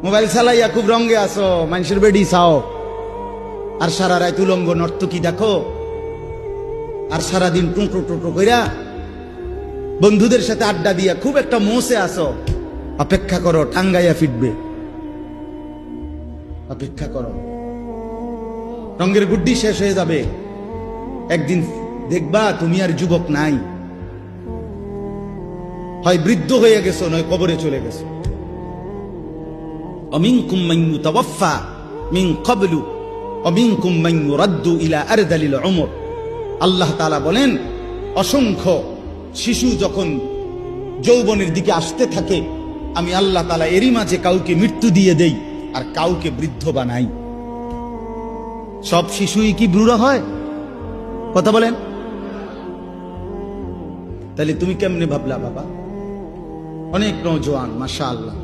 Mobile চালাইয়া খুব রঙে আসো, মানুষের বেডি চাও, আর সারা রাত উলঙ্গ নর্তকী দেখো, আর সারাদিন টুঁটো টুঁটো কইরা বন্ধুদের সাথে আড্ডা দিয়া খুব একটা মোসে আসো। অপেক্ষা করো, টাঙ্গাইয়া ফিটবে। অপেক্ষা করো, রঙের গুড্ডি শেষ হয়ে যাবে। একদিন দেখবা তুমি আর যুবক নাই, হয় বৃদ্ধ হয়ে গেছো, নয় কবরে চলে গেছো। অমিনকুম মান ইউতাওয়াফা মিন ক্বাবলু অমিনকুম মান ইউরাদ্দু ইলা আরদালিল উমর। আল্লাহ তাআলা বলেন, অসংখ্য শিশু যখন যৌবনের দিকে আসতে থাকে, আমি আল্লাহ তাআলা এরই মাঝে কাউকে মৃত্যু দিয়ে দেই আর কাউকে বৃদ্ধ বানাই। সব শিশুই কি বুড়া হয়? কথা বলেন। তাহলে তুমি কেমনে ভাবলা বাবা? অনেক নওজোয়ান মাশাআল্লাহ,